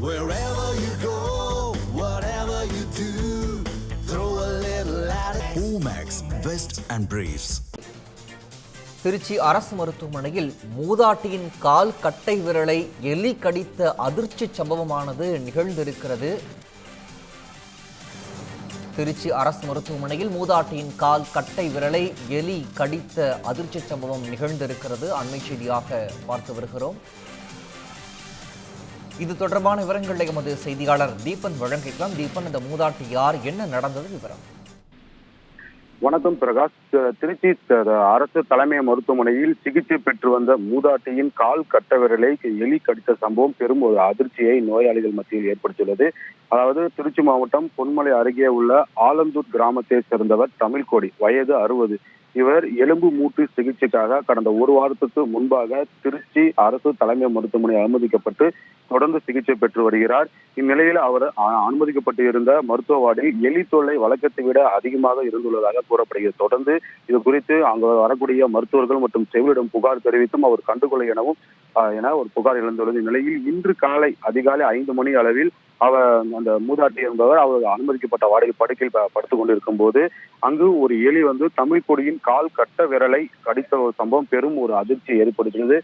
Wherever you go, whatever you do, throw a little at it. Omax, Vest and Briefs. Trichy அரசு மருத்துவமனையில் மூதாட்டியின் கால் கட்டை விரலை எலி கடித்த அதிர்ச்சி சம்பவமானது நிகழ்ந்திருக்கிறது. திருச்சி அரசு மருத்துவமனையில் மூதாட்டியின் கால் கட்டை விரலை எலி கடித்த அதிர்ச்சி சம்பவம் நிகழ்ந்திருக்கிறது. அண்மை செய்தியாக பார்த்து வருகிறோம். இது தொடர்பான விவரங்களை எமது செய்தியாளர் தீபன் வழங்கிக்கலாம். தீபன், இந்த மூதாட்டி யார், என்ன நடந்தது, விவரம்? வணக்கம் பிரகாஷ். திருச்சி அரசு தலைமை மருத்துவமனையில் சிகிச்சை பெற்று வந்த மூதாட்டியின் கால் கட்ட விரலை எலி கடித்த சம்பவம் பெரும் ஒரு அதிர்ச்சியை நோயாளிகள் மத்தியில் ஏற்படுத்தியுள்ளது. அதாவது திருச்சி மாவட்டம் பொன்மலை அருகே உள்ள ஆலந்தூர் கிராமத்தை சேர்ந்தவர் தமிழ்கோடி, வயது 60. இவர் எலும்பு மூட்டு சிகிச்சைக்காக கடந்த ஒரு வாரத்துக்கு முன்பாக திருச்சி அரசு தலைமை மருத்துவமனை அனுமதிக்கப்பட்டு தொடர்ந்து சிகிச்சை பெற்று வருகிறார். இந்நிலையில் அவர் அனுமதிக்கப்பட்டு இருந்த மருத்துவ வார்டில் எலி தொல்லை வழக்கத்தை விட அதிகமாக இருந்துள்ளதாக கூறப்படுகிறது. தொடர்ந்து இது குறித்து அங்கு வரக்கூடிய மருத்துவர்கள் மற்றும் செவிலிடம் புகார் தெரிவித்தும் அவர் கண்டுகொள்ள என ஒரு புகார் எழுந்துள்ளது. இந்நிலையில் இன்று காலை அதிகாலை 5 மணி அளவில் அவர் அந்த மூதாட்டி என்பவர் அவர் அனுமதிக்கப்பட்ட வார்டில் படுக்கையில் படுத்துக் கொண்டிருக்கும் போது அங்கு ஒரு எலி தமிழ்கொடியின் கால் கட்ட விரலை கடித்த ஒரு சம்பவம் பெரும் ஒரு அதிர்ச்சி ஏற்படுத்தியது.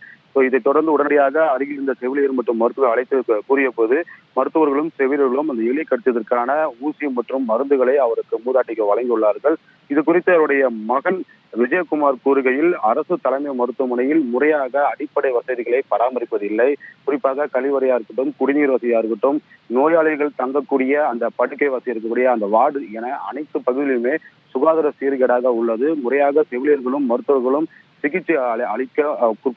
இதை தொடர்ந்து உடனடியாக அருகில் இருந்த செவிலியர் மற்றும் மருத்துவர் அழைத்து கூறிய போது மருத்துவர்களும் செவிலியர்களும் அந்த எலி கடித்ததற்கான ஊசி மற்றும் மருந்துகளை அவருக்கு மூதாட்டிக்கு வழங்கியுள்ளார்கள். இது குறித்து அவருடைய மகன் விஜயகுமார் கூறுகையில், அரசு தலைமை மருத்துவமனையில் முறையாக அடிப்படை வசதிகளை பராமரிப்பதில்லை. குறிப்பாக கழிவறையா இருக்கட்டும், குடிநீர் வசதியா இருக்கட்டும், நோயாளிகள் தங்கக்கூடிய அந்த படுக்கை வசதி இருக்கக்கூடிய அந்த வார்டு என அனைத்து பகுதியிலுமே சுகாதார சீர்கேடாக உள்ளது. முறையாக செவிலியர்களும் மருத்துவர்களும் சிகிச்சை அளிக்க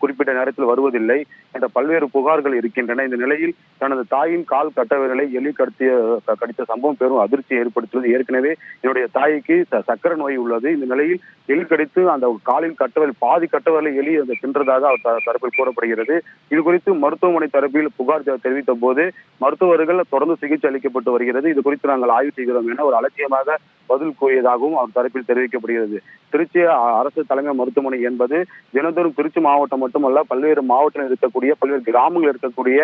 குறிப்பிட்ட நேரத்தில் வருவதில்லை என்ற பல்வேறு புகார்கள் இருக்கின்றன. இந்த நிலையில் தனது தாயின் கால் கட்ட விரலை எலி கடித்த சம்பவம் பெரும் அதிர்ச்சி ஏற்படுத்தியது. ஏற்கனவே என்னுடைய தாய்க்கு சக்கரை நோய் உள்ளது. இந்த நிலையில் எலி கடித்து அந்த காலில் கட்டவிரல் பாதி கட்டவிரலை எலி தின்றதாக அவர் தரப்பில் கூறப்படுகிறது. இது குறித்து மருத்துவமனை தரப்பில் புகார் தெரிவித்த போது மருத்துவர்கள் தொடர்ந்து சிகிச்சை அளிக்கப்பட்டு வருகிறது. இது குறித்து நாங்கள் ஆய்வு செய்கிறோம் என ஒரு அலட்சியமாக பதில் கூறியதாகவும் அவர் தரப்பில் தெரிவிக்கப்படுகிறது. திருச்சி அரசு தலைமை மருத்துவமனை என்பது தினந்தோறும் திருச்சி மாவட்டம் மட்டுமல்ல, பல்வேறு மாவட்டத்தில் இருக்கக்கூடிய பல்வேறு கிராமங்கள் இருக்கக்கூடிய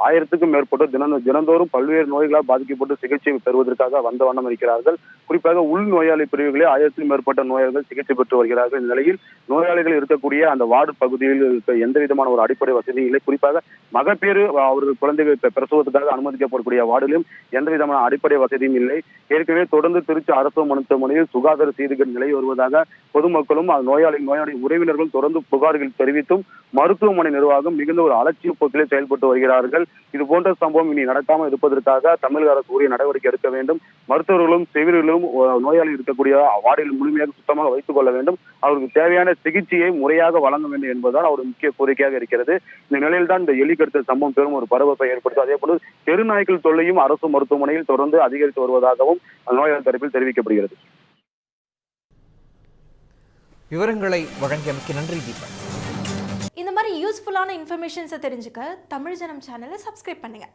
1000க்கும் மேற்பட்டோர் தினந்தோறும் பல்வேறு நோய்களால் பாதிக்கப்பட்டு சிகிச்சை பெறுவதற்காக வந்த வண்ணம் இருக்கிறார்கள். குறிப்பாக உள் நோயாளி பிரிவுகளில் 1000க்கும் மேற்பட்ட நோயாளிகள் சிகிச்சை பெற்று வருகிறார்கள். இந்த நிலையில் நோயாளிகள் இருக்கக்கூடிய அந்த வார்டு பகுதியில் எந்த விதமான ஒரு அடிப்படை வசதி இல்லை. குறிப்பாக மகப்பேறு அவர்கள் குழந்தைகள் பிரசவத்துக்காக அனுமதிக்கப்படக்கூடிய வார்டிலும் எந்த விதமான அடிப்படை வசதியும் இல்லை. ஏற்கனவே தொடர்ந்து திருச்சி அரசு மருத்துவமனையில் சுகாதார சீர்கேடு நிலை வருவதாக பொதுமக்களும் நோயாளி உறவினர்கள் தொடர்ந்து புகார்கள் தெரிவித்தும் மருத்துவமனை நிர்வாகம் மிகுந்த ஒரு அலட்சிய போக்கிலே செயல்பட்டு வருகிறார்கள். இது போன்ற சம்பவம் இனி நடக்காமல் இருப்பதற்காக தமிழக அரசு உரிய நடவடிக்கை எடுக்க வேண்டும். மருத்துவர்களும் செவிலியர்களும் நோயாளி இருக்கக்கூடிய வார்டில் முழுமையாக சுத்தமாக வைத்துக் கொள்ள வேண்டும். அவருக்கு தேவையான சிகிச்சையை முறையாக வழங்க வேண்டும் என்பதால் அவர் முக்கிய கோரிக்கையாக இருக்கிறது. இந்த நிலையில் தான் இந்த எலி கடித்த சம்பவம் பெரும் ஒரு பரபரப்பை ஏற்படுத்தும். அதே போல தெருநாய்கள் தொல்லையும் அரசு மருத்துவமனையில் தொடர்ந்து அதிகரித்து வருவதாகவும் நோயாளர் தரப்பில் தெரிவிக்கப்படுகிறது. விவரங்களை வழங்கியமைக்கு நன்றி தீபன். இந்த மாதிரி யூஸ்ஃபுல்லான இன்ஃபர்மேஷன்ஸை தெரிஞ்சுக்க தமிழ் ஜனம் சேனலை சப்ஸ்கிரைப் பண்ணுங்க.